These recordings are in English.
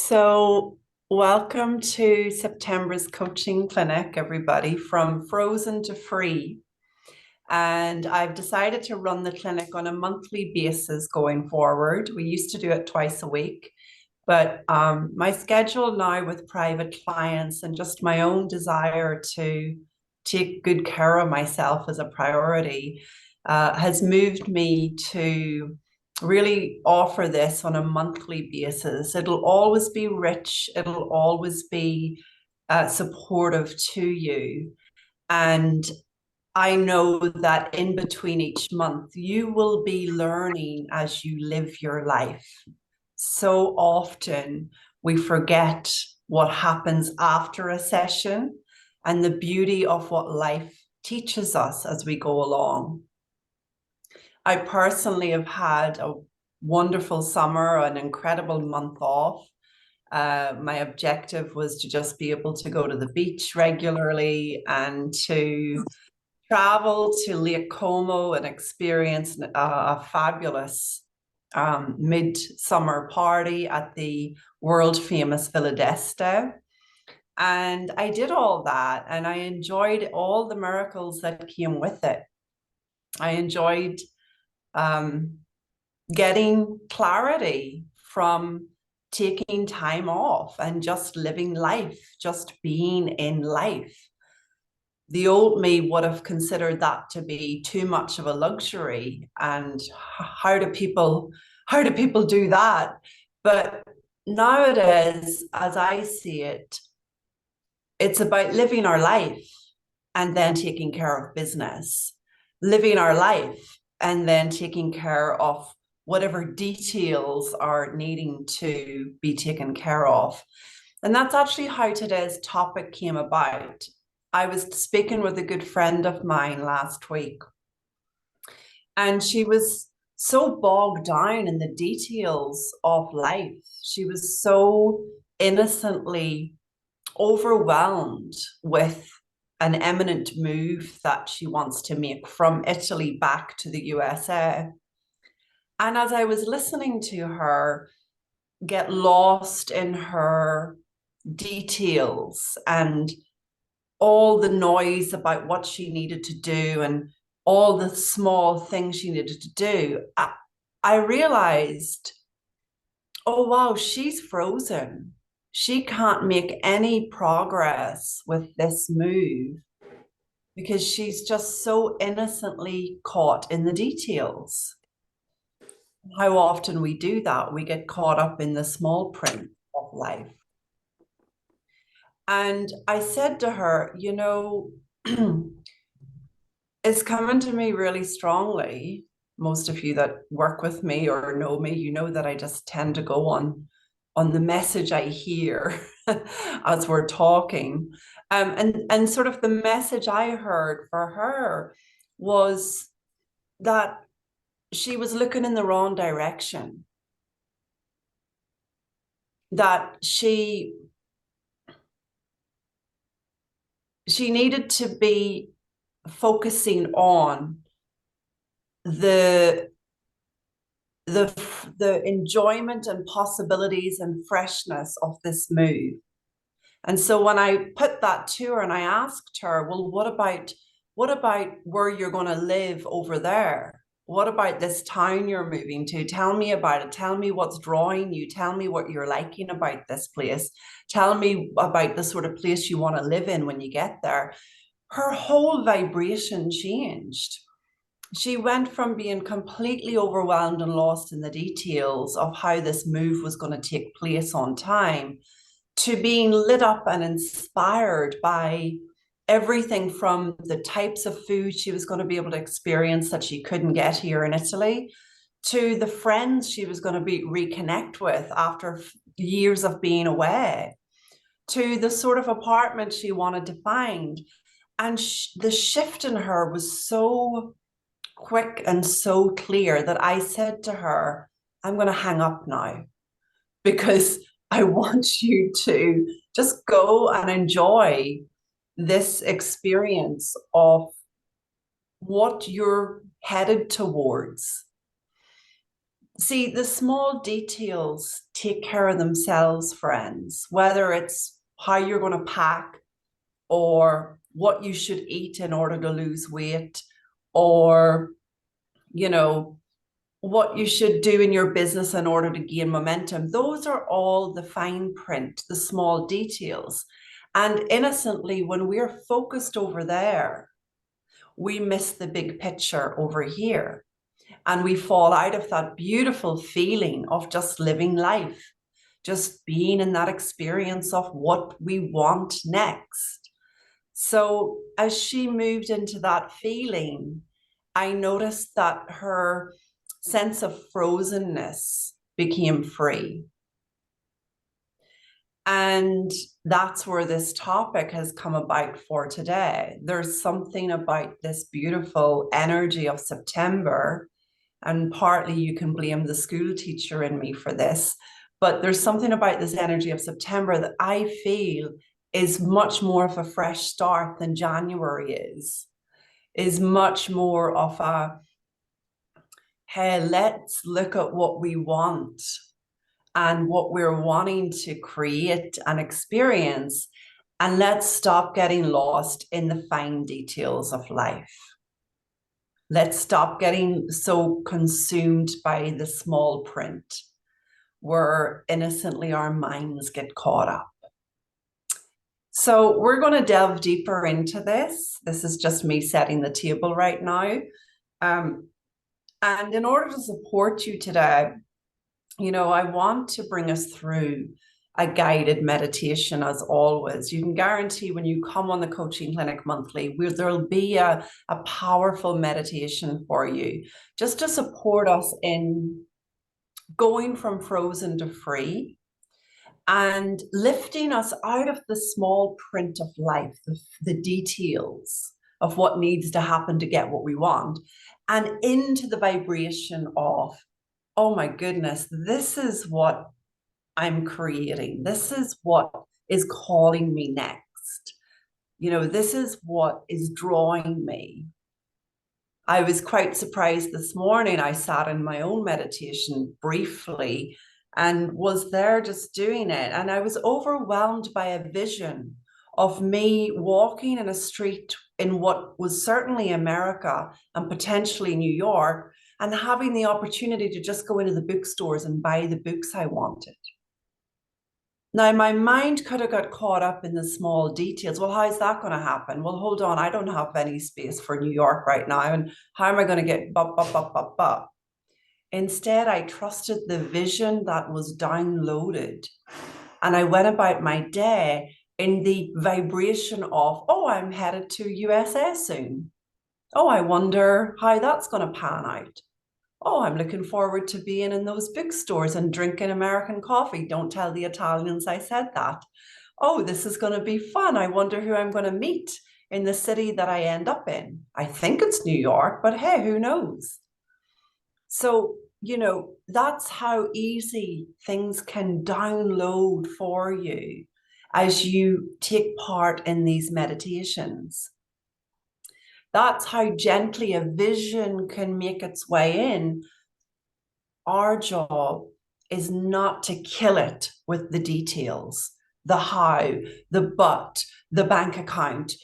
So, welcome to September's coaching clinic, everybody, from frozen to free. And I've decided to run the clinic on a monthly basis going forward. We used to do it twice a week, but my schedule now with private clients and just my own desire to take good care of myself as a priority has moved me to really offer this on a monthly basis. It'll always be rich, it'll always be supportive to you. And I know that in between each month, you will be learning as you live your life. So often we forget what happens after a session and the beauty of what life teaches us as we go along. I personally have had a wonderful summer, an incredible month off. My objective was to just be able to go to the beach regularly and to travel to Lake Como and experience a fabulous midsummer party at the world famous Villa d'Este. And I did all that and I enjoyed all the miracles that came with it. I enjoyed getting clarity from taking time off and just living life, just being in life. The old me would have considered that to be too much of a luxury. And how do people do that? But nowadays, as I see it, it's about living our life and then taking care of business, living our life and then taking care of whatever details are needing to be taken care of. And that's actually how today's topic came about. I was speaking with a good friend of mine last week, and she was so bogged down in the details of life. She was so innocently overwhelmed with an imminent move that she wants to make from Italy back to the USA. And as I was listening to her get lost in her details and all the noise about what she needed to do and all the small things she needed to do, I realized, oh, wow, she's frozen. She can't make any progress with this move because she's just so innocently caught in the details. How often we do that, we get caught up in the small print of life. And I said to her, it's coming to me really strongly. Most of you that work with me or know me, you know that I just tend to go on the message I hear as we're talking. And sort of the message I heard for her was that she was looking in the wrong direction. That she needed to be focusing on the enjoyment and possibilities and freshness of this move. And so when I put that to her and I asked her, well, what about where you're going to live over there? What about this town you're moving to? Tell me about it. Tell me what's drawing you. Tell me what you're liking about this place. Tell me about the sort of place you want to live in when you get there. Her whole vibration changed. She went from being completely overwhelmed and lost in the details of how this move was going to take place on time to being lit up and inspired by everything from the types of food she was going to be able to experience that she couldn't get here in Italy, to the friends she was going to be reconnect with after years of being away, to the sort of apartment she wanted to find. And the shift in her was so quick and so clear that I said to her, I'm going to hang up now because I want you to just go and enjoy this experience of what you're headed towards. See, the small details take care of themselves, friends, whether it's how you're going to pack or what you should eat in order to lose weight, or, you know, what you should do in your business in order to gain momentum. Those are all the fine print, the small details. And innocently, when we're focused over there, we miss the big picture over here. And we fall out of that beautiful feeling of just living life, just being in that experience of what we want next. So as she moved into that feeling, I noticed that her sense of frozenness became free. And that's where this topic has come about for today. There's something about this beautiful energy of September, and partly you can blame the school teacher in me for this, but there's something about this energy of September that I feel is much more of a fresh start than January is much more of a, hey, let's look at what we want and what we're wanting to create and experience, and let's stop getting lost in the fine details of life. Let's stop getting so consumed by the small print where innocently our minds get caught up. So we're going to delve deeper into this. This is just me setting the table right now. And in order to support you today, I want to bring us through a guided meditation as always. You can guarantee when you come on the coaching clinic monthly, there'll be a powerful meditation for you just to support us in going from frozen to free and lifting us out of the small print of life, the details of what needs to happen to get what we want, and into the vibration of, oh my goodness, this is what I'm creating. This is what is calling me next. This is what is drawing me. I was quite surprised this morning. I sat in my own meditation briefly and was there just doing it. And I was overwhelmed by a vision of me walking in a street in what was certainly America and potentially New York, and having the opportunity to just go into the bookstores and buy the books I wanted. Now, my mind could have got caught up in the small details. Well, how's that going to happen? Well, hold on, I don't have any space for New York right now. And how am I going to get bop? Instead, I trusted the vision that was downloaded. And I went about my day in the vibration of, oh, I'm headed to USA soon. Oh, I wonder how that's going to pan out. Oh, I'm looking forward to being in those bookstores and drinking American coffee. Don't tell the Italians I said that. Oh, this is going to be fun. I wonder who I'm going to meet in the city that I end up in. I think it's New York, but hey, who knows? So, that's how easy things can download for you as you take part in these meditations. That's how gently a vision can make its way in. Our job is not to kill it with the details, the how, the but, the bank account,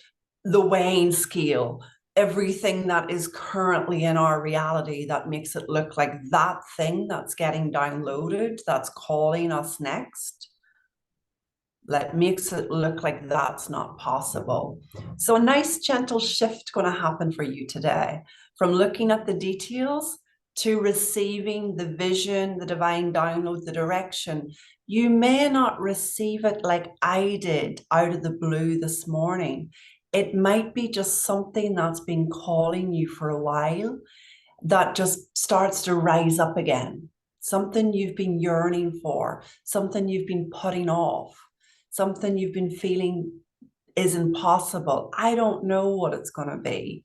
the weighing scale, everything that is currently in our reality that makes it look like that thing that's getting downloaded, that's calling us next. That makes it look like that's not possible. So a nice gentle shift going to happen for you today from looking at the details to receiving the vision, the divine download, the direction. You may not receive it like I did out of the blue this morning. It might be just something that's been calling you for a while that just starts to rise up again. Something you've been yearning for, something you've been putting off, something you've been feeling is impossible. I don't know what it's going to be,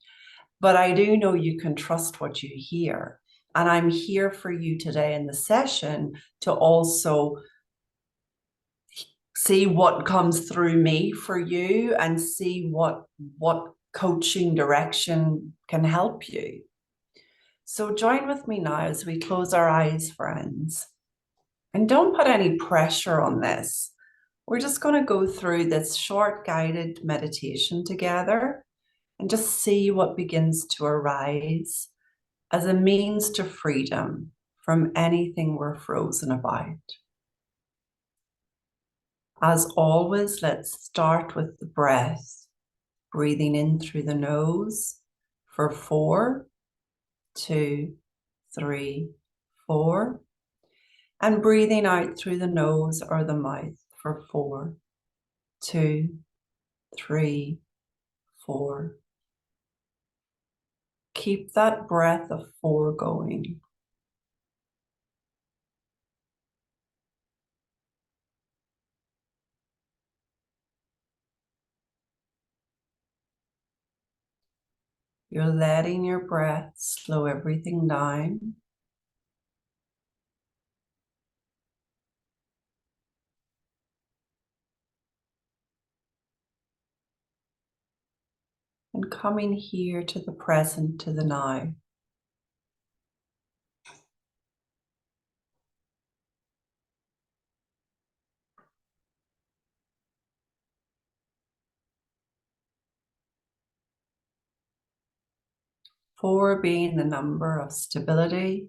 but I do know you can trust what you hear. And I'm here for you today in the session to also see what comes through me for you and see what coaching direction can help you. So join with me now as we close our eyes, friends. And don't put any pressure on this. We're just going to go through this short guided meditation together and just see what begins to arise as a means to freedom from anything we're frozen about. As always, let's start with the breath, breathing in through the nose for 4, 2, 3, 4, and breathing out through the nose or the mouth for 4, 2, 3, 4. Keep that breath of 4 going. You're letting your breath slow everything down. And coming here to the present, to the now. Four being the number of stability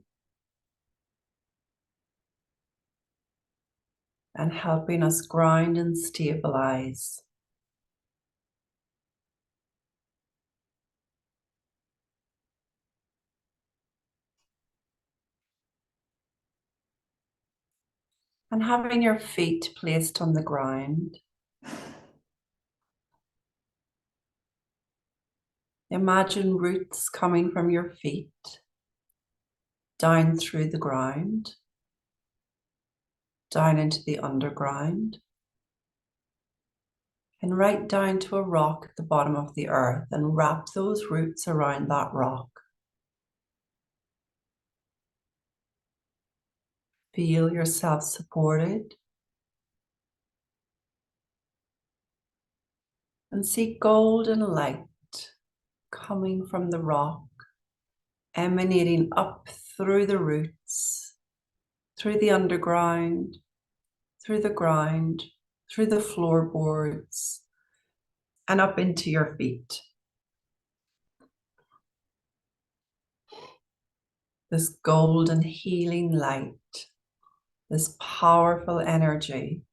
and helping us ground and stabilize. And having your feet placed on the ground. Imagine roots coming from your feet down through the ground, down into the underground, and right down to a rock at the bottom of the earth, and wrap those roots around that rock. Feel yourself supported and see golden light coming from the rock, emanating up through the roots, through the underground, through the ground, through the floorboards, and up into your feet. This golden healing light, this powerful energy,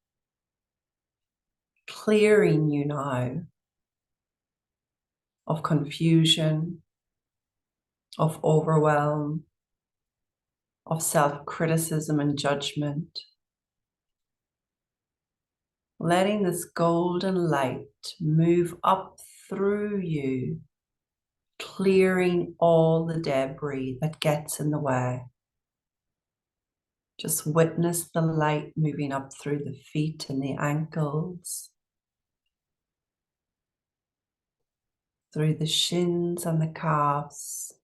clearing you now of confusion, of overwhelm, of self-criticism and judgment. Letting this golden light move up through you, clearing all the debris that gets in the way. Just witness the light moving up through the feet and the ankles, through the shins and the calves,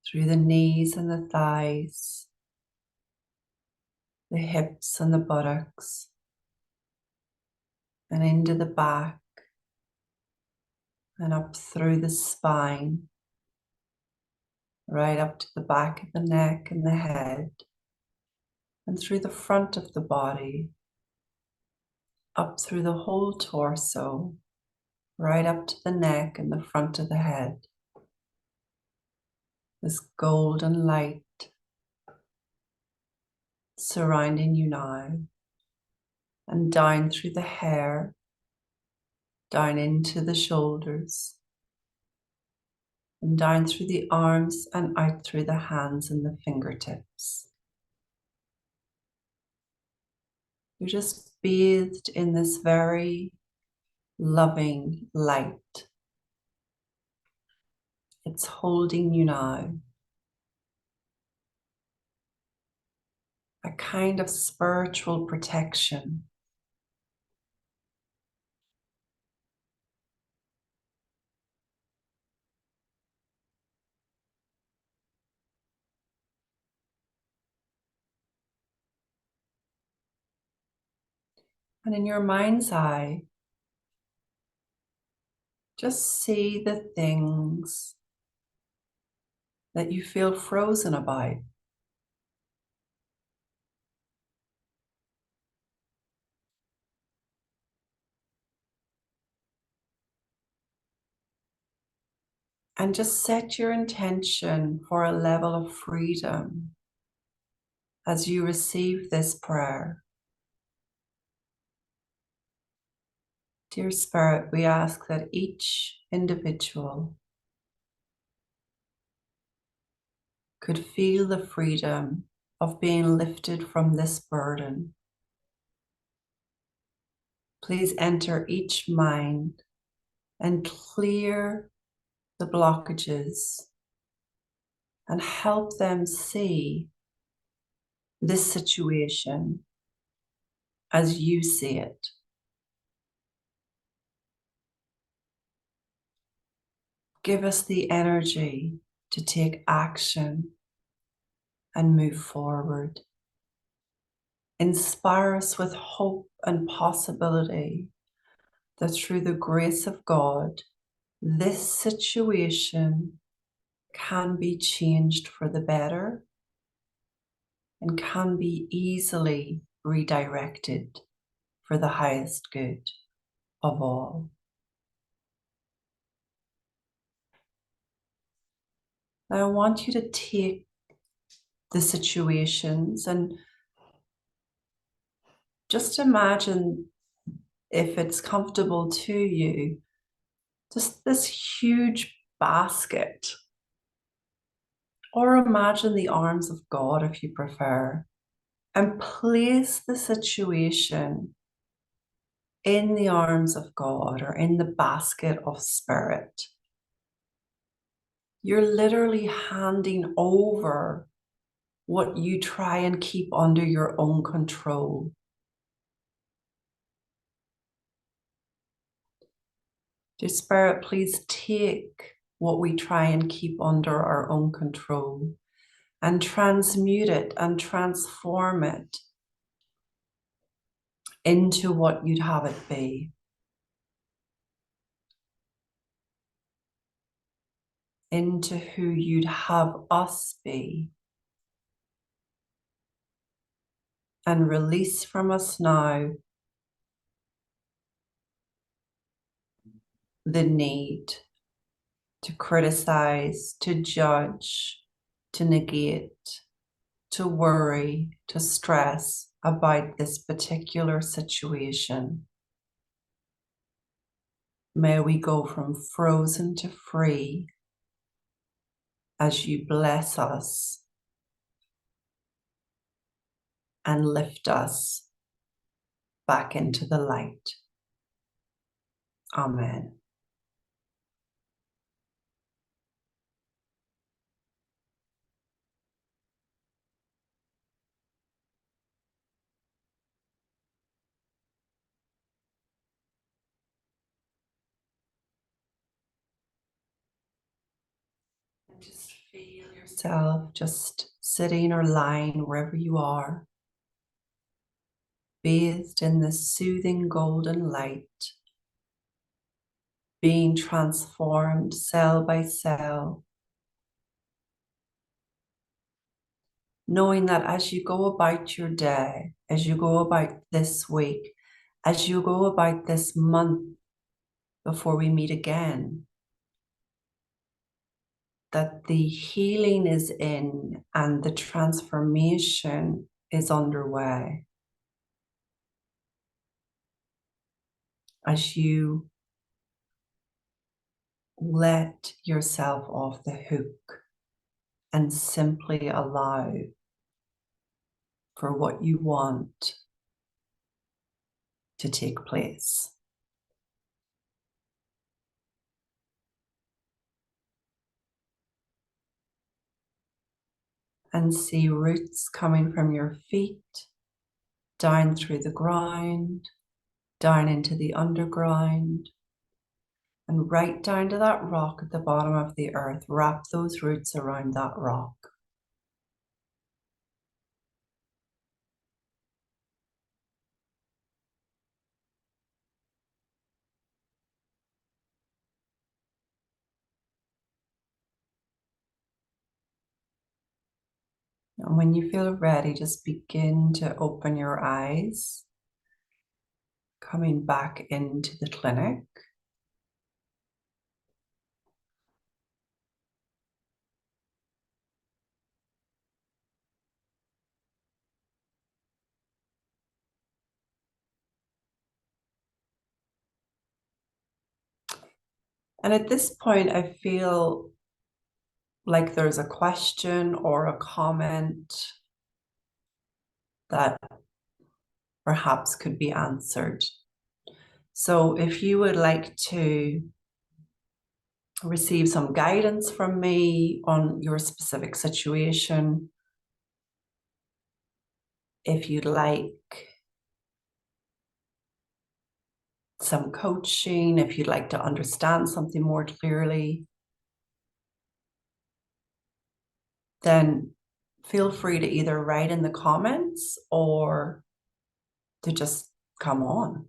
through the knees and the thighs, the hips and the buttocks, and into the back, and up through the spine, right up to the back of the neck and the head, and through the front of the body, up through the whole torso, right up to the neck and the front of the head. This golden light surrounding you now, and down through the hair, down into the shoulders, and down through the arms and out through the hands and the fingertips. You're just bathed in this very loving light. It's holding you now. A kind of spiritual protection. And in your mind's eye, Just see the things that you feel frozen about. And just set your intention for a level of freedom as you receive this prayer. Dear Spirit, we ask that each individual could feel the freedom of being lifted from this burden. Please enter each mind and clear the blockages and help them see this situation as you see it. Give us the energy to take action and move forward. Inspire us with hope and possibility that through the grace of God, this situation can be changed for the better and can be easily redirected for the highest good of all. Now, I want you to take the situations and just imagine, if it's comfortable to you, just this huge basket, or imagine the arms of God if you prefer, and place the situation in the arms of God or in the basket of spirit. You're literally handing over what you try and keep under your own control. Dear Spirit, please take what we try and keep under our own control and transmute it and transform it into what you'd have it be. Into who you'd have us be. And release from us now the need to criticize, to judge, to negate, to worry, to stress about this particular situation. May we go from frozen to free as you bless us and lift us back into the light. Amen. And just feel yourself just sitting or lying wherever you are, bathed in this soothing golden light, being transformed cell by cell, knowing that as you go about your day, as you go about this week, as you go about this month before we meet again, that the healing is in and the transformation is underway. As you let yourself off the hook and simply allow for what you want to take place. And see roots coming from your feet, down through the ground, down into the underground, and right down to that rock at the bottom of the earth. Wrap those roots around that rock. And when you feel ready, just begin to open your eyes, coming back into the clinic. And at this point, I feel like there's a question or a comment that perhaps could be answered. So if you would like to receive some guidance from me on your specific situation, if you'd like some coaching, if you'd like to understand something more clearly, then feel free to either write in the comments or to just come on.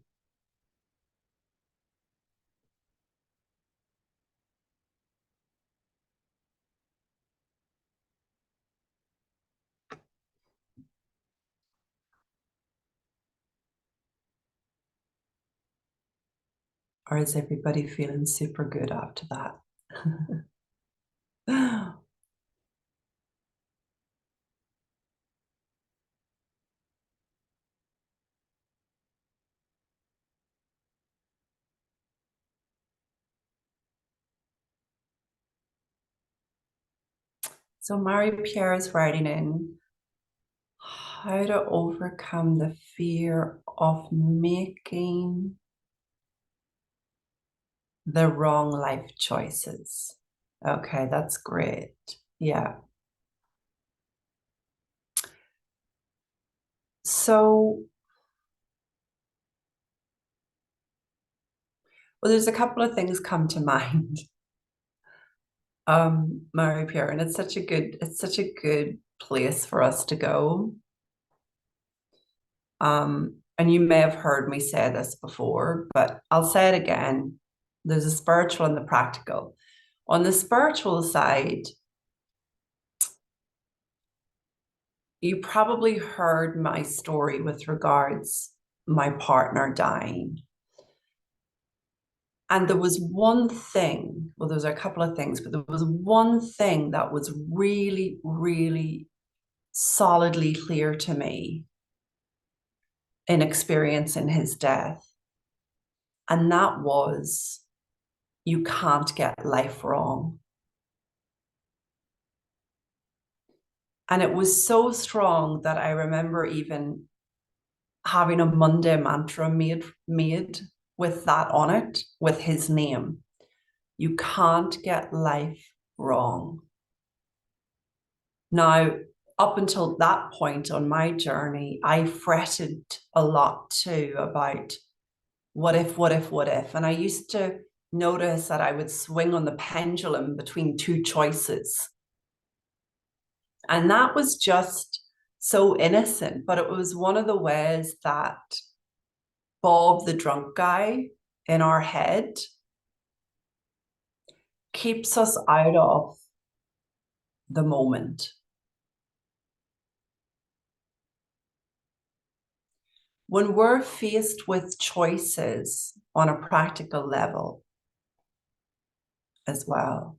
Or is everybody feeling super good after that? So Marie-Pierre is writing in how to overcome the fear of making the wrong life choices. Okay, that's great. Yeah. So, well, there's a couple of things come to mind, Marie-Pierre, and it's such a good place for us to go. And you may have heard me say this before, but I'll say it again. There's a spiritual and the practical. On the spiritual side, you probably heard my story with regards my partner dying. And there was one thing, well, there was a couple of things, but there was one thing that was really, really solidly clear to me in experiencing his death. And that was, you can't get life wrong. And it was so strong that I remember even having a Monday mantra made with that on it, with his name. You can't get life wrong. Now, up until that point on my journey, I fretted a lot too about what if, what if, what if. And I used to notice that I would swing on the pendulum between two choices. And that was just so innocent, but it was one of the ways that Bob, the drunk guy in our head, keeps us out of the moment. When we're faced with choices on a practical level as well,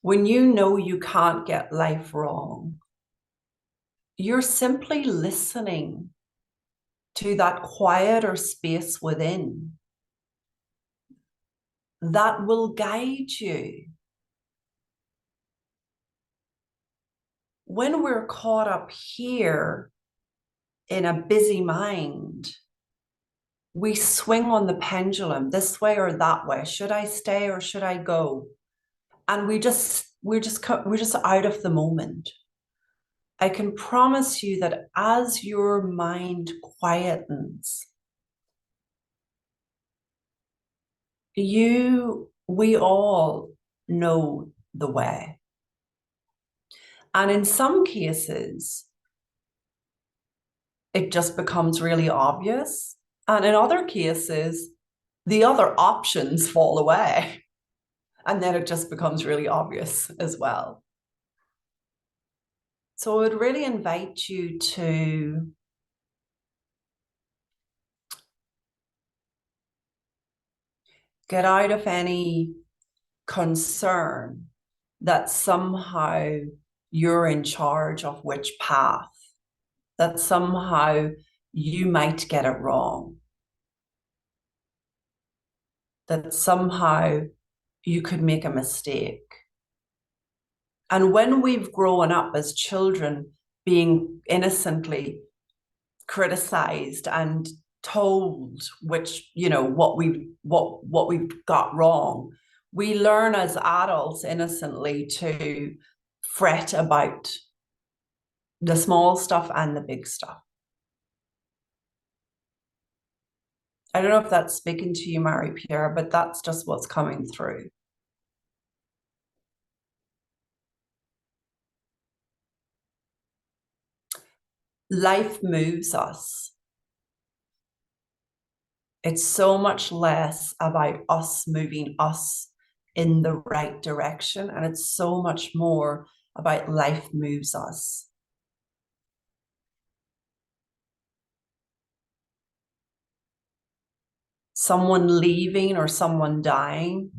when you know you can't get life wrong, you're simply listening to that quieter space within that will guide you. When we're caught up here in a busy mind, we swing on the pendulum this way or that way. Should I stay or should I go? And we're just out of the moment. I can promise you that as your mind quietens, we all know the way. And in some cases, it just becomes really obvious. And in other cases, the other options fall away. And then it just becomes really obvious as well. So I would really invite you to get out of any concern that somehow you're in charge of which path, that somehow you might get it wrong, that somehow you could make a mistake. And when we've grown up as children being innocently criticized and told which, what we've got wrong, we learn as adults innocently to fret about the small stuff and the big stuff. I don't know if that's speaking to you, Marie Pierre, but that's just what's coming through. Life moves us. It's so much less about us moving us in the right direction, and it's so much more about life moves us. Someone leaving or someone dying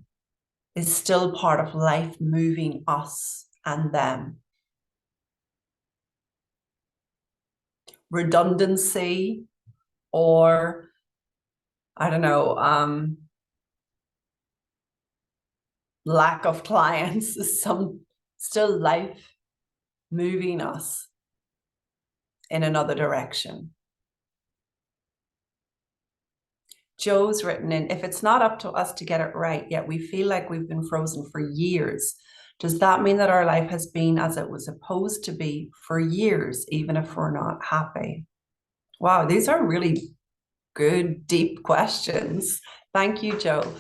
is still part of life moving us and them. Redundancy, or I don't know, lack of clients is still life moving us in another direction. Joe's written in, if it's not up to us to get it right, yet we feel like we've been frozen for years, does that mean that our life has been as it was supposed to be for years, even if we're not happy? Wow, these are really good, deep questions. Thank you, Joe.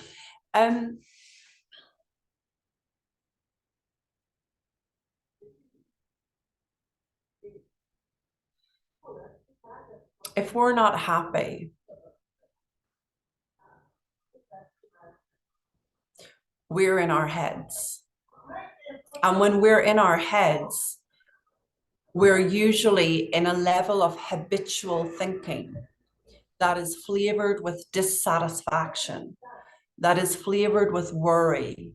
If we're not happy, we're in our heads. And when we're in our heads, we're usually in a level of habitual thinking that is flavored with dissatisfaction, that is flavored with worry,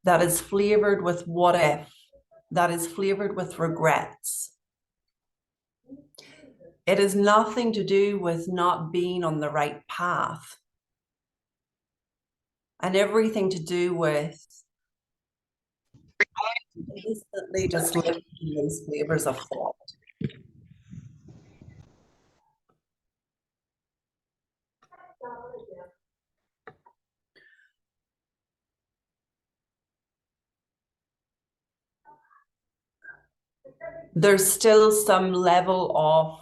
that is flavored with what if, that is flavored with regrets. It has nothing to do with not being on the right path, and everything to do with instantly just living in those flavors of thought. There's still some level of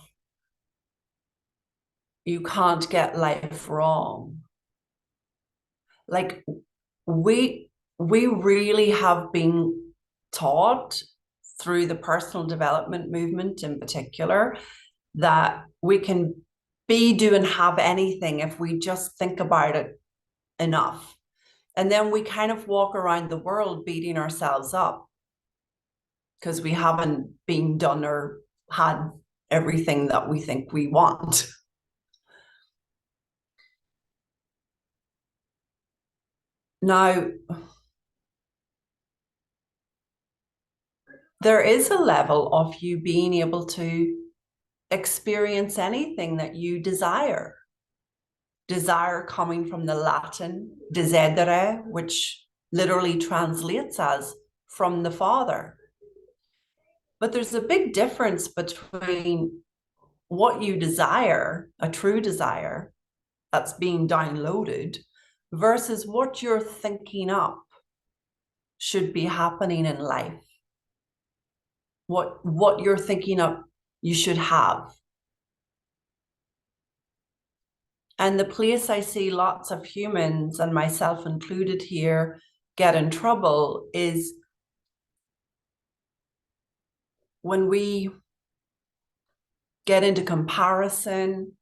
you can't get life wrong. Like we really have been taught through the personal development movement in particular that we can be, do, and have anything if we just think about it enough. And then we kind of walk around the world beating ourselves up because we haven't been done or had everything that we think we want. Now, there is a level of you being able to experience anything that you desire. Desire coming from the Latin desidere, which literally translates as from the Father. But there's a big difference between what you desire, a true desire that's being downloaded, versus what you're thinking up should be happening in life. What you're thinking up you should have. And the place I see lots of humans, and myself included here, get in trouble is when we get into comparison,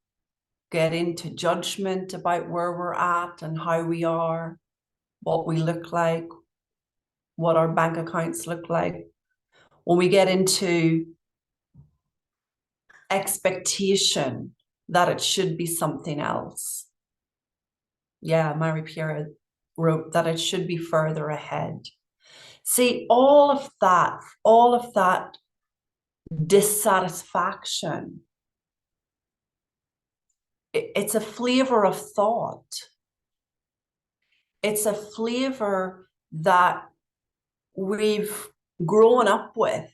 get into judgment about where we're at and how we are, what we look like, what our bank accounts look like, when we get into expectation that it should be something else. Yeah, Mary Pierre wrote that it should be further ahead. See, all of that dissatisfaction, it's a flavor of thought. It's a flavor that we've grown up with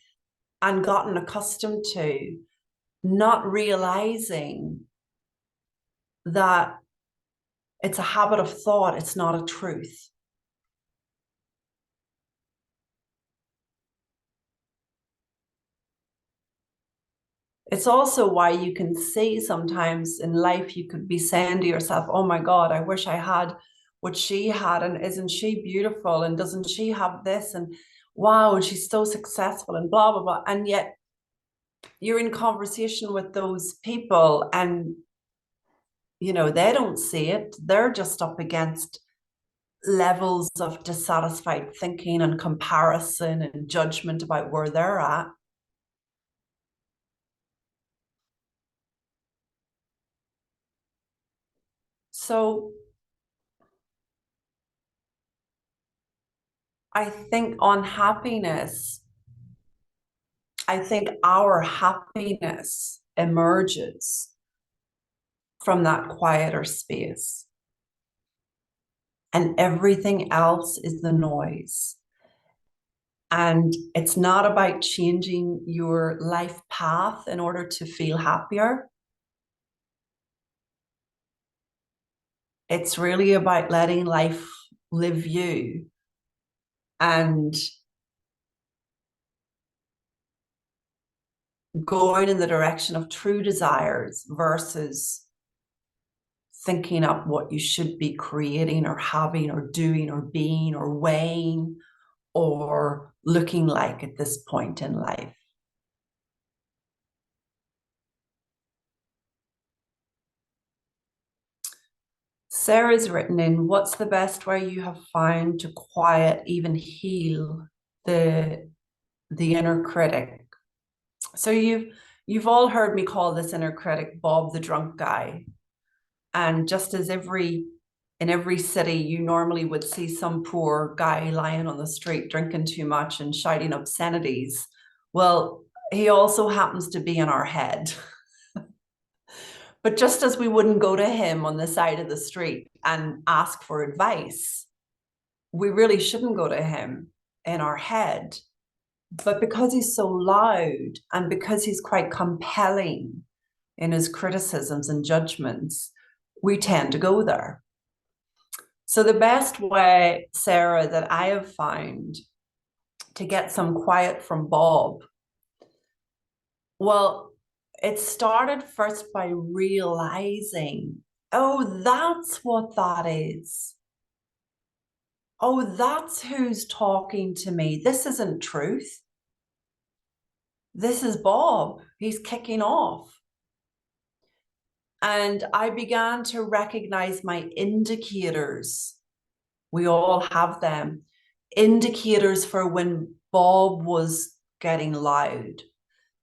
and gotten accustomed to, not realizing that it's a habit of thought, it's not a truth. It's also why you can see sometimes in life, you could be saying to yourself, oh my God, I wish I had what she had. And isn't she beautiful? And doesn't she have this? And wow, and she's so successful and blah, blah, blah. And yet you're in conversation with those people and, you know, they don't see it. They're just up against levels of dissatisfied thinking and comparison and judgment about where they're at. So I think on happiness, I think our happiness emerges from that quieter space, and everything else is the noise. And it's not about changing your life path in order to feel happier. It's really about letting life live you and going in the direction of true desires versus thinking up what you should be creating or having or doing or being or weighing or looking like at this point in life. Sarah's written in, what's the best way you have found to quiet, even heal the inner critic? So you've all heard me call this inner critic Bob the drunk guy. And just as in every city, you normally would see some poor guy lying on the street drinking too much and shouting obscenities. Well, he also happens to be in our head. But just as we wouldn't go to him on the side of the street and ask for advice, we really shouldn't go to him in our head. But because he's so loud and because he's quite compelling in his criticisms and judgments, we tend to go there. So the best way, Sarah, that I have found to get some quiet from Bob, well, it started first by realizing, oh, that's what that is. Oh, that's who's talking to me. This isn't truth. This is Bob. He's kicking off. And I began to recognize my indicators. We all have them. Indicators for when Bob was getting loud.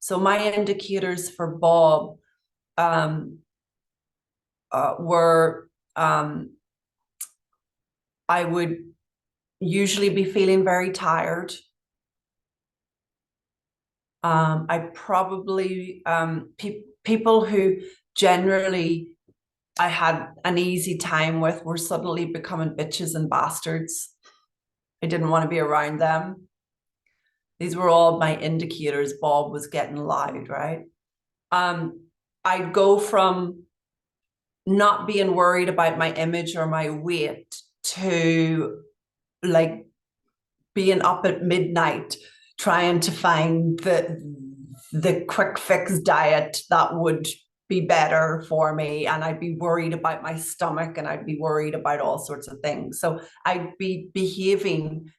So my indicators for Bob were I would usually be feeling very tired. I probably people who generally I had an easy time with were suddenly becoming bitches and bastards. I didn't want to be around them. These were all my indicators. Bob was getting loud, right? I'd go from not being worried about my image or my weight to like being up at midnight trying to find the quick fix diet that would be better for me, and I'd be worried about my stomach and I'd be worried about all sorts of things. So I'd be behaving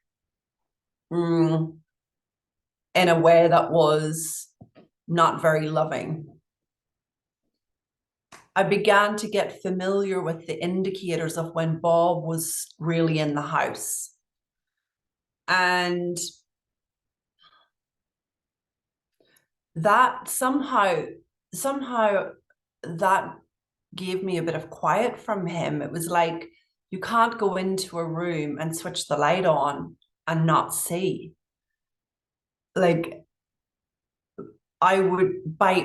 in a way that was not very loving. I began to get familiar with the indicators of when Bob was really in the house. And that somehow that gave me a bit of quiet from him. It was like you can't go into a room and switch the light on and not see. Like I would by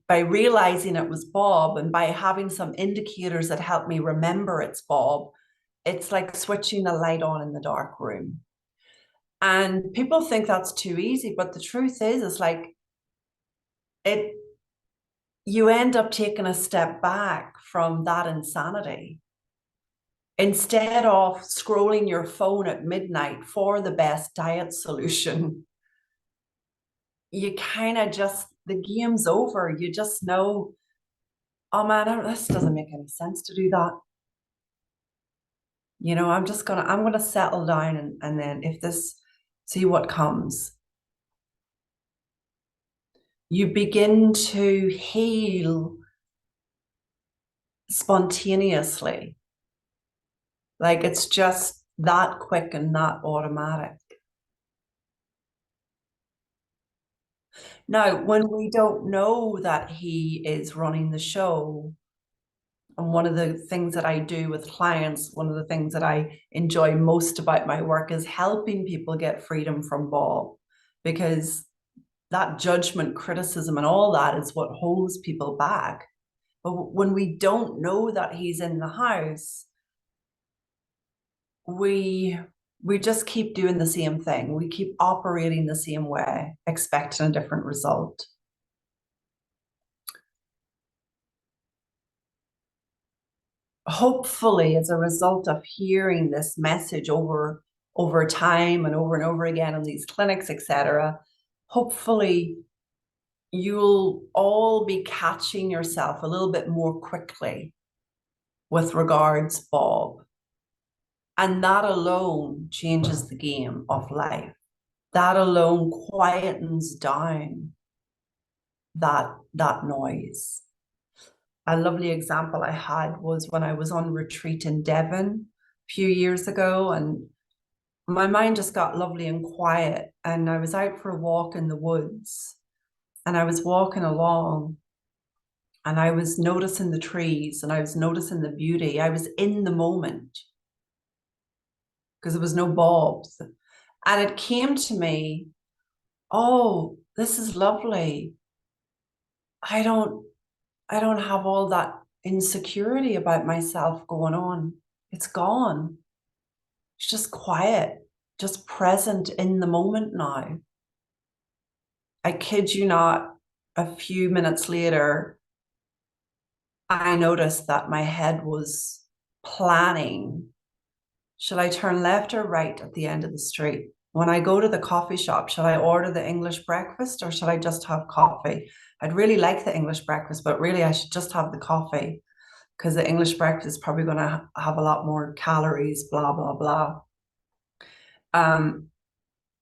realizing it was Bob and by having some indicators that help me remember it's Bob, it's like switching the light on in the dark room. And people think that's too easy, but the truth is like it you end up taking a step back from that insanity. Instead of scrolling your phone at midnight for the best diet solution, you kind of just, the game's over. You just know, oh man, this doesn't make any sense to do that. You know, I'm gonna settle down and then if this, see what comes. You begin to heal spontaneously. Like it's just that quick and that automatic. Now, when we don't know that he is running the show, and one of the things that I do with clients, one of the things that I enjoy most about my work is helping people get freedom from Bob, because that judgment, criticism, and all that is what holds people back. But when we don't know that he's in the house, we we just keep doing the same thing. We keep operating the same way, expecting a different result. Hopefully, as a result of hearing this message over time and over again in these clinics, etc., hopefully you'll all be catching yourself a little bit more quickly with regards Bob. And that alone changes the game of life. That alone quietens down that noise. A lovely example I had was when I was on retreat in Devon a few years ago, and my mind just got lovely and quiet. And I was out for a walk in the woods, and I was walking along, and I was noticing the trees, and I was noticing the beauty. I was in the moment because there was no bulbs. And it came to me, oh, this is lovely. I don't I don't have all that insecurity about myself going on. It's gone. It's just quiet, just present in the moment now. I kid you not, a few minutes later, I noticed that my head was planning. Should I turn left or right at the end of the street? When I go to the coffee shop, should I order the English breakfast or should I just have coffee? I'd really like the English breakfast, but really I should just have the coffee because the English breakfast is probably going to have a lot more calories, blah, blah, blah. Um,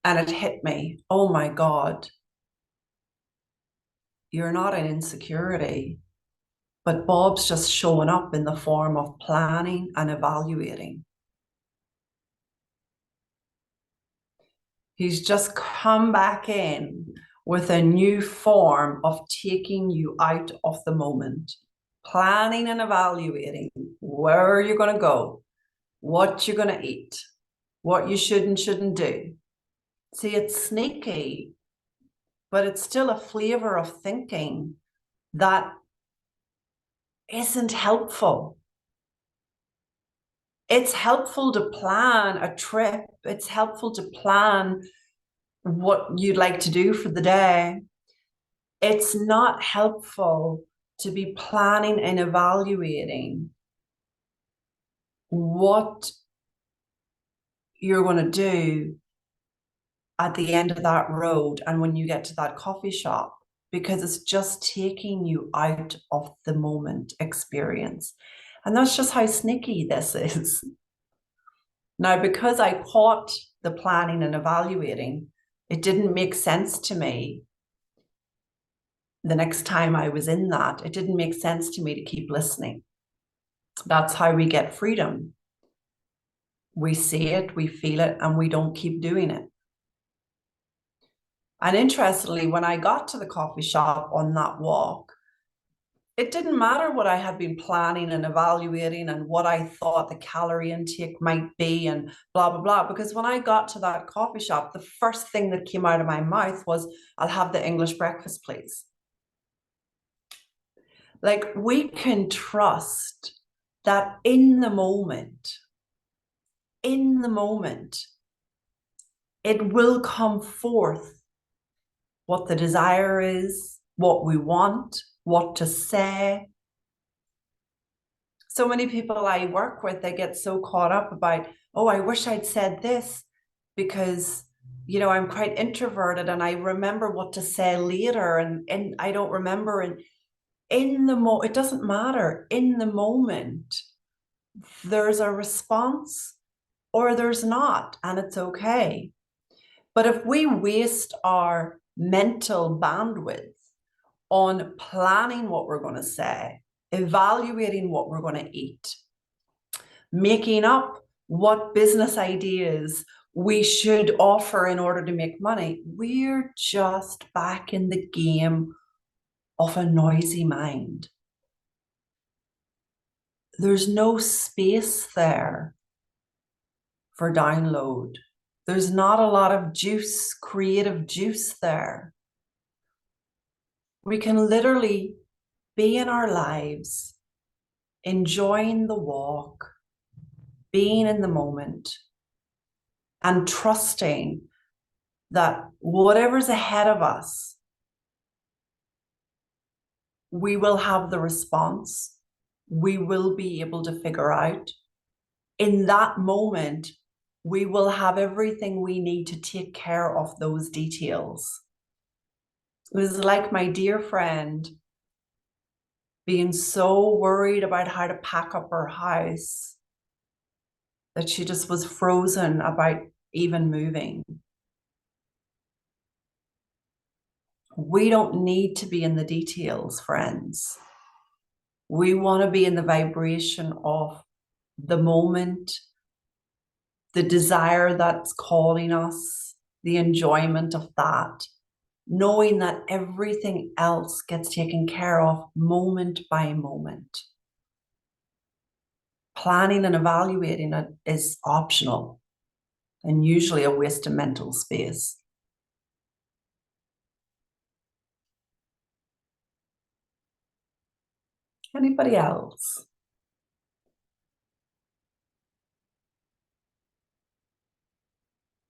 and it hit me, oh my God, you're not an insecurity, but Bob's just showing up in the form of planning and evaluating. He's just come back in with a new form of taking you out of the moment, planning and evaluating where you're going to go, what you're going to eat, what you should and shouldn't do. See, it's sneaky, but it's still a flavor of thinking that isn't helpful. It's helpful to plan a trip. It's helpful to plan what you'd like to do for the day. It's not helpful to be planning and evaluating what you're going to do at the end of that road and when you get to that coffee shop, because it's just taking you out of the moment experience. And that's just how sneaky this is. Now, because I caught the planning and evaluating, it didn't make sense to me the next time I was in that. It didn't make sense to me to keep listening. That's how we get freedom. We see it, we feel it, and we don't keep doing it. And interestingly, when I got to the coffee shop on that walk, it didn't matter what I had been planning and evaluating and what I thought the calorie intake might be and blah, blah, blah. Because when I got to that coffee shop, the first thing that came out of my mouth was, I'll have the English breakfast, please. Like, we can trust that in the moment, it will come forth what the desire is, what we want, what to say. So many people I work with, they get so caught up about, oh, I wish I'd said this because, I'm quite introverted and I remember what to say later and I don't remember. And it doesn't matter. In the moment, there's a response or there's not, and it's okay. But if we waste our mental bandwidth on planning what we're going to say, evaluating what we're going to eat, making up what business ideas we should offer in order to make money, we're just back in the game of a noisy mind. There's no space there for download. There's not a lot of juice, creative juice there. We can literally be in our lives, enjoying the walk, being in the moment, and trusting that whatever's ahead of us, we will have the response. We will be able to figure out. In that moment, we will have everything we need to take care of those details. It was like my dear friend being so worried about how to pack up her house that she just was frozen about even moving. We don't need to be in the details, friends. We want to be in the vibration of the moment, the desire that's calling us, the enjoyment of that, knowing that everything else gets taken care of moment by moment. Planning and evaluating it is optional and usually a waste of mental space. Anybody else?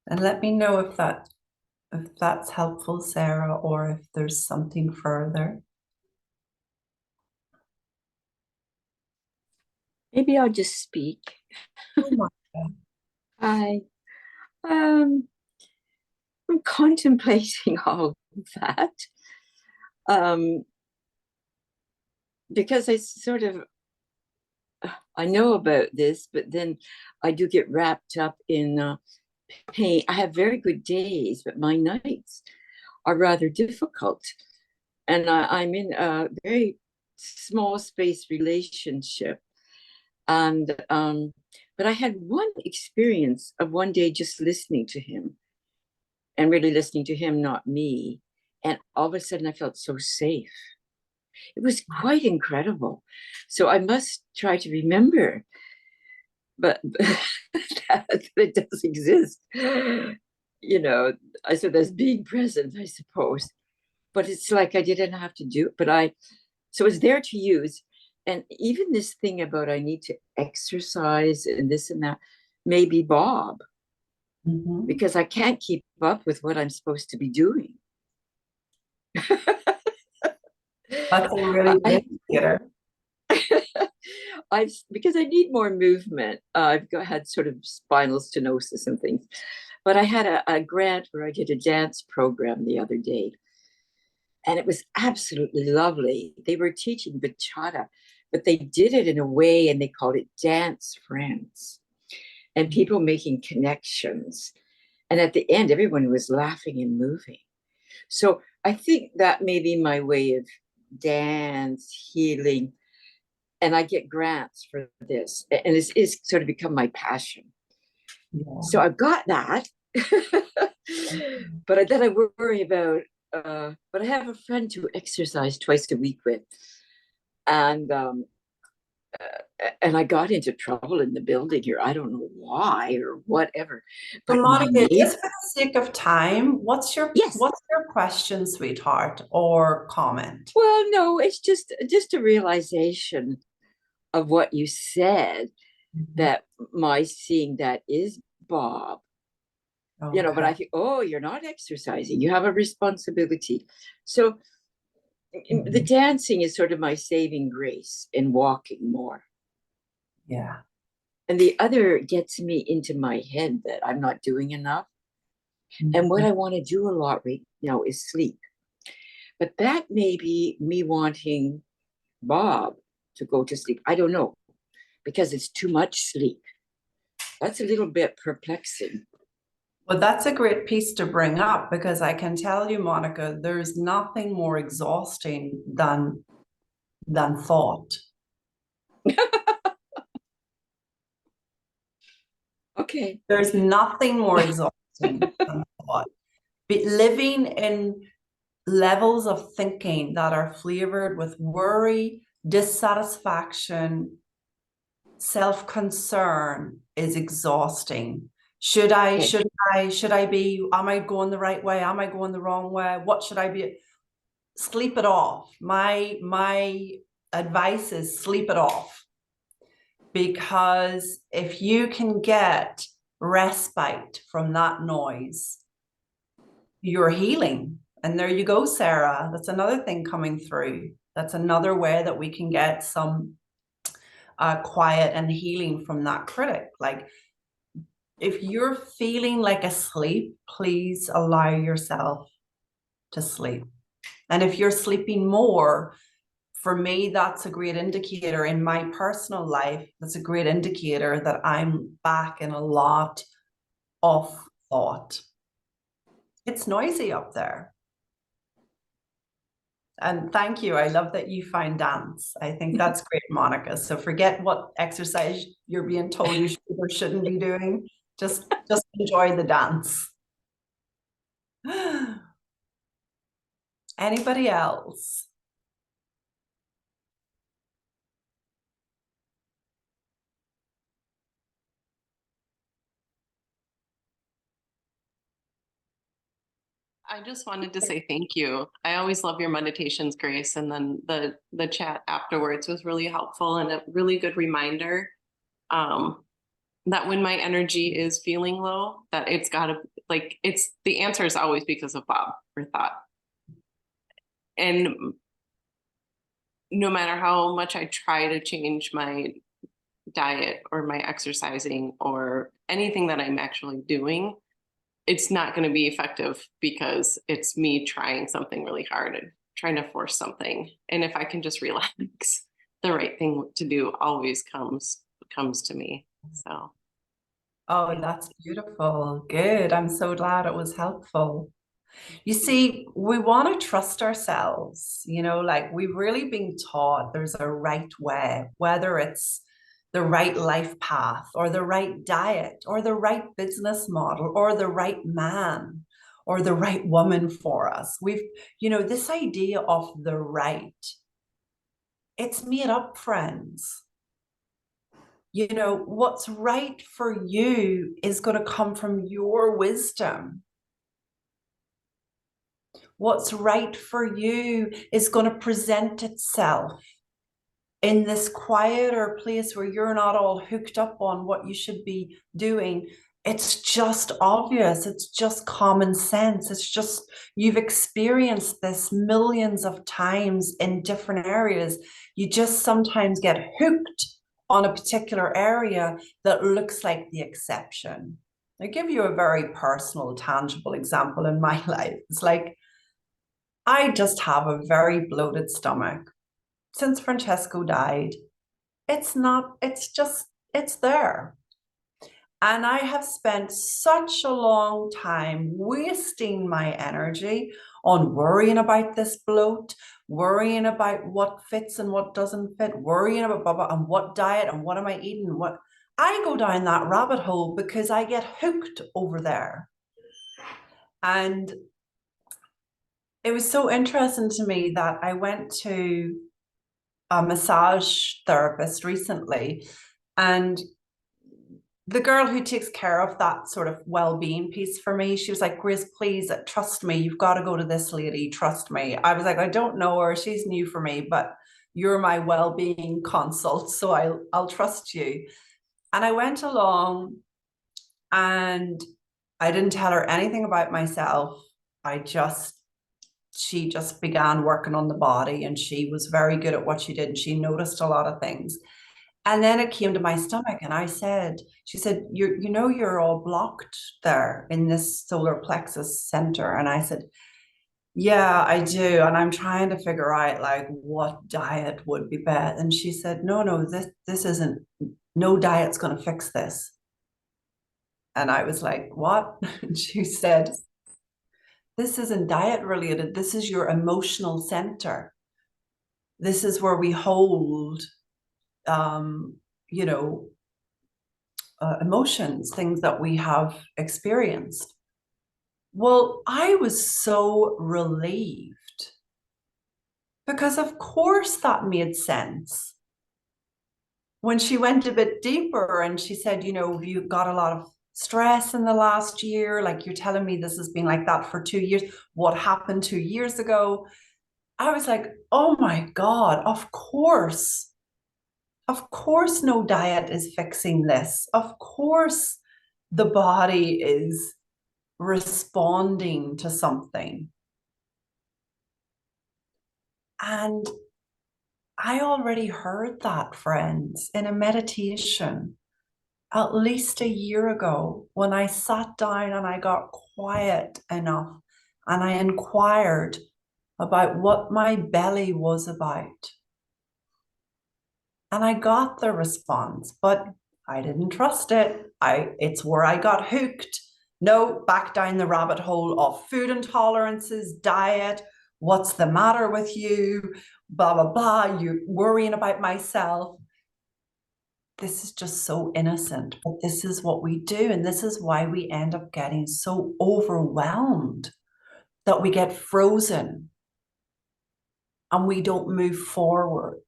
And let me know if that's helpful, Sarah, or if there's something further. Maybe I'll just speak. Oh, Hi. I'm contemplating all that. Because I know about this, but then I do get wrapped up in pain. I have very good days, but my nights are rather difficult. And I'm in a very small space relationship. And but I had one experience of one day just listening to him and really listening to him, not me. And all of a sudden I felt so safe. It was quite incredible. So I must try to remember, but that it does exist. So there's being present, I suppose. But it's like I didn't have to do it, so it's there to use. And even this thing about I need to exercise and this and that, maybe Bob, because I can't keep up with what I'm supposed to be doing. That's a really good theater. Because I need more movement. I've had sort of spinal stenosis and things. But I had a grant where I did a dance program the other day. And it was absolutely lovely. They were teaching bachata, but they did it in a way and they called it Dance Friends. And people making connections. And at the end, everyone was laughing and moving. So I think that may be my way of dance, healing. And I get grants for this. And this is sort of become my passion. Yeah. So I've got that. But then I worry about, but I have a friend who exercise twice a week with, and and I got into trouble in the building here. I don't know why or whatever, So but my Monica, neighbor, just for the sake of time, yes. what's your question, sweetheart, or comment? Well, no, it's just a realization of what you said, Mhm. that my seeing that is Bob, but Okay. I think, oh, you're not exercising. You have a responsibility. So the Mhm. dancing is sort of my saving grace in walking more. Yeah. And the other gets me into my head that I'm not doing enough. And what Mhm. I want to do a lot right now is sleep. But that may be me wanting Bob to go to sleep. I don't know, because it's too much sleep. That's a little bit perplexing. Well, that's a great piece to bring up because I can tell you, Monica, there's nothing more exhausting than thought. Okay. There's nothing more exhausting than thought. Living in levels of thinking that are flavored with worry, dissatisfaction, self-concern is exhausting. Should I, Okay. should I be, am I going the right way? Am I going the wrong way? What should I be? Sleep it off. My advice is sleep it off, because if you can get respite from that noise, you're healing. And there you go, Sarah. That's another thing coming through. That's another way that we can get some quiet and healing from that critic. Like, if you're feeling like asleep, please allow yourself to sleep. And if you're sleeping more, for me, that's a great indicator in my personal life. That's a great indicator that I'm back in a lot of thought. It's noisy up there. And thank you. I love that you find dance. I think that's great, Monica. So forget what exercise you're being told you should or shouldn't be doing. Just enjoy the dance. Anybody else? I just wanted to say thank you. I always love your meditations, Grace, and then the chat afterwards was really helpful and a really good reminder um, that when my energy is feeling low, that it's got to like it's the answer is always because of Bob or thought. And no matter how much I try to change my diet or my exercising or anything that I'm actually doing, it's not going to be effective because it's me trying something really hard and trying to force something. And if I can just relax, the right thing to do always comes to me. So Oh, that's beautiful. Good. I'm so glad it was helpful. You see, we want to trust ourselves, like we've really been taught there's a right way, whether it's the right life path or the right diet or the right business model or the right man or the right woman for us. This idea of the right, it's made up, friends. What's right for you is going to come from your wisdom. What's right for you is going to present itself in this quieter place where you're not all hooked up on what you should be doing. It's just obvious. It's just common sense. It's just you've experienced this millions of times in different areas. You just sometimes get hooked on a particular area that looks like the exception. I'll give you a very personal, tangible example in my life. It's like I just have a very bloated stomach. Since Francesco died, it's there. And I have spent such a long time wasting my energy on worrying about this bloat, worrying about what fits and what doesn't fit, worrying about blah, blah, and what diet and what am I eating, what I go down that rabbit hole because I get hooked over there. And it was so interesting to me that I went to a massage therapist recently, and the girl who takes care of that sort of well-being piece for me, she was like, Grace, please trust me. You've got to go to this lady. Trust me. I was like, I don't know her. She's new for me, but you're my well-being consult, so I'll trust you. And I went along, and I didn't tell her anything about myself. She just began working on the body, and she was very good at what she did. And she noticed a lot of things. And then it came to my stomach, and she said, you're all blocked there in this solar plexus center. And I said, yeah, I do. And I'm trying to figure out like what diet would be best. And she said, no, this isn't, no diet's going to fix this. And I was like, what? And she said, this isn't diet related. This is your emotional center. This is where we hold, you know, emotions, things that we have experienced. Well, I was so relieved because, of course, that made sense. When she went a bit deeper and she said, you got a lot of stress in the last year, like you're telling me this has been like that for 2 years. What happened 2 years ago? I was like, oh my God, of course. Of course, no diet is fixing this. Of course, the body is responding to something. And I already heard that, friends, in a meditation at least a year ago when I sat down and I got quiet enough and I inquired about what my belly was about. And I got the response, but I didn't trust it. It's where I got hooked. No, back down the rabbit hole of food intolerances, diet, what's the matter with you, blah, blah, blah, you're worrying about myself. This is just so innocent, but this is what we do. And this is why we end up getting so overwhelmed that we get frozen and we don't move forward.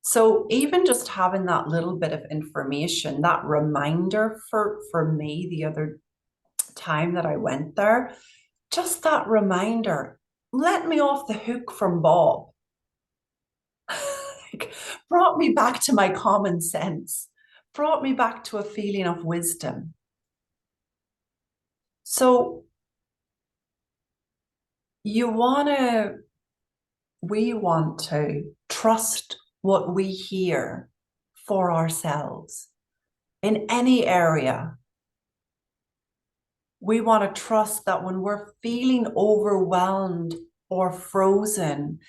So even just having that little bit of information, that reminder for me the other time that I went there, just that reminder let me off the hook from Bob. Like, brought me back to my common sense, brought me back to a feeling of wisdom. So we want to trust what we hear for ourselves in any area. We want to trust that when we're feeling overwhelmed or frozen,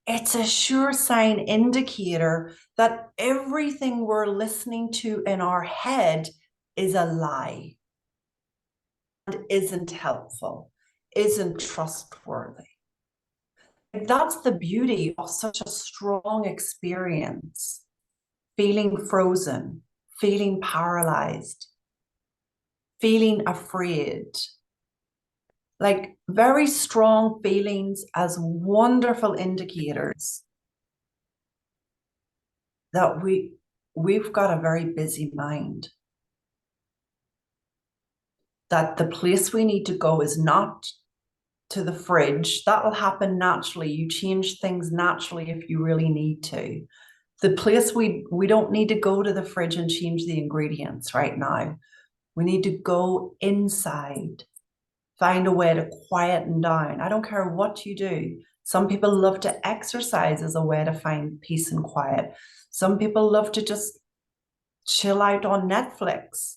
it's a sure sign indicator that everything we're listening to in our head is a lie and isn't helpful, isn't trustworthy. That's the beauty of such a strong experience, feeling frozen, feeling paralyzed, feeling afraid. Like very strong feelings as wonderful indicators that we've got a very busy mind. That the place we need to go is not to the fridge. That will happen naturally. You change things naturally if you really need to. The place we don't need to go to the fridge and change the ingredients right now. We need to go inside, find a way to quieten down. I don't care what you do. Some people love to exercise as a way to find peace and quiet. Some people love to just chill out on Netflix.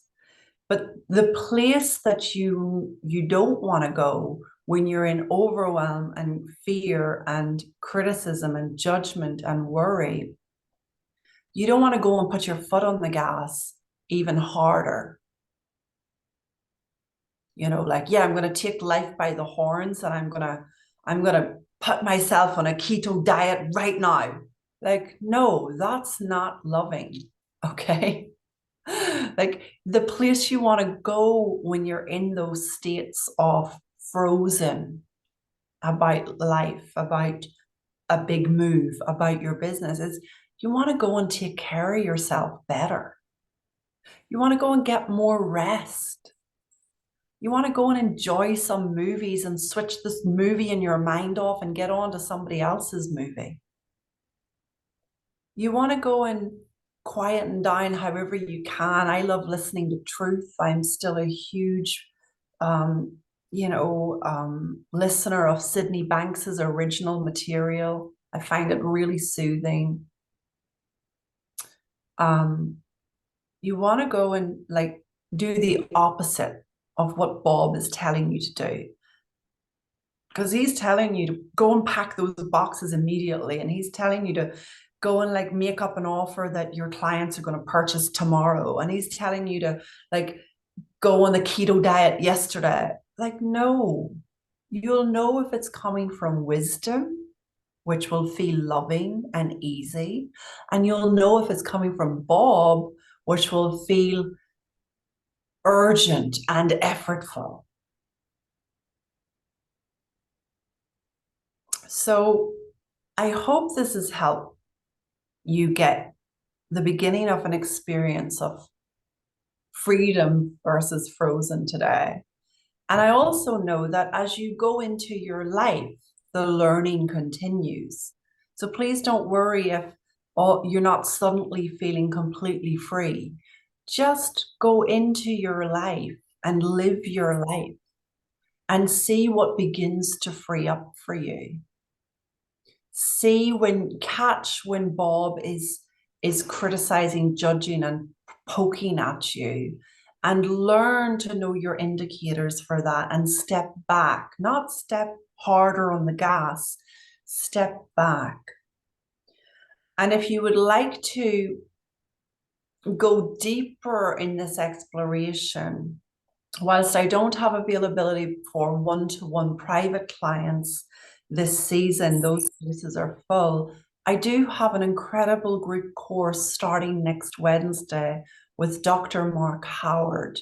But the place that you don't want to go when you're in overwhelm and fear and criticism and judgment and worry, you don't want to go and put your foot on the gas even harder. Like, yeah, I'm going to take life by the horns and I'm going to put myself on a keto diet right now. Like, no, that's not loving. Okay. Like the place you want to go when you're in those states of frozen about life, about a big move, about your business, is you want to go and take care of yourself better. You want to go and get more rest. You want to go and enjoy some movies and switch this movie in your mind off and get on to somebody else's movie. You want to go and quieten down however you can. I love listening to truth. I'm still a huge, um, listener of Sydney Banks's original material. I find it really soothing. You want to go and like do the opposite of what Bob is telling you to do. Because he's telling you to go and pack those boxes immediately. And he's telling you to go and like make up an offer that your clients are going to purchase tomorrow. And he's telling you to like go on the keto diet yesterday. Like, no, you'll know if it's coming from wisdom, which will feel loving and easy. And you'll know if it's coming from Bob, which will feel urgent and effortful. So I hope this has helped you get the beginning of an experience of freedom versus frozen today. And I also know that as you go into your life, the learning continues. So please don't worry if you're not suddenly feeling completely free. Just go into your life and live your life and see what begins to free up for you. Catch when Bob is criticizing, judging, and poking at you, and learn to know your indicators for that and step back, not step harder on the gas, step back. And if you would like to go deeper in this exploration, whilst I don't have availability for one-to-one private clients this season, those places are full. I do have an incredible group course starting next Wednesday with Dr. Mark Howard.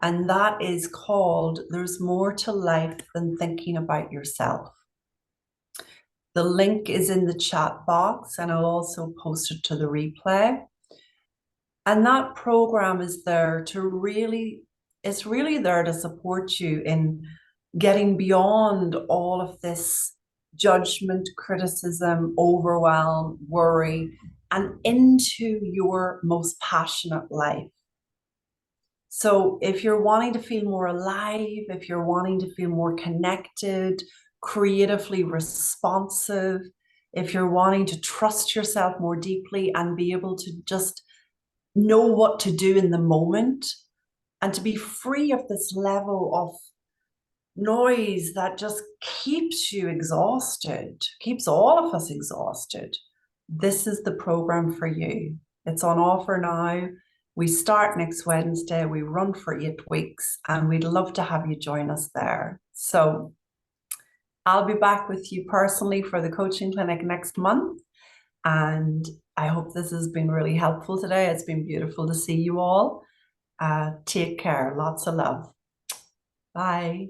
And that is called There's More to Life Than Thinking About Yourself. The link is in the chat box, and I'll also post it to the replay. And that program is there to it's really there to support you in getting beyond all of this judgment, criticism, overwhelm, worry, and into your most passionate life. So if you're wanting to feel more alive, if you're wanting to feel more connected, creatively responsive, if you're wanting to trust yourself more deeply and be able to just know what to do in the moment and to be free of this level of noise that just keeps you exhausted, keeps all of us exhausted, this is the program for you. It's on offer now. We start next Wednesday. We run for 8 weeks, and we'd love to have you join us there. So I'll be back with you personally for the coaching clinic next month. And I hope this has been really helpful today. It's been beautiful to see you all. Take care. Lots of love. Bye.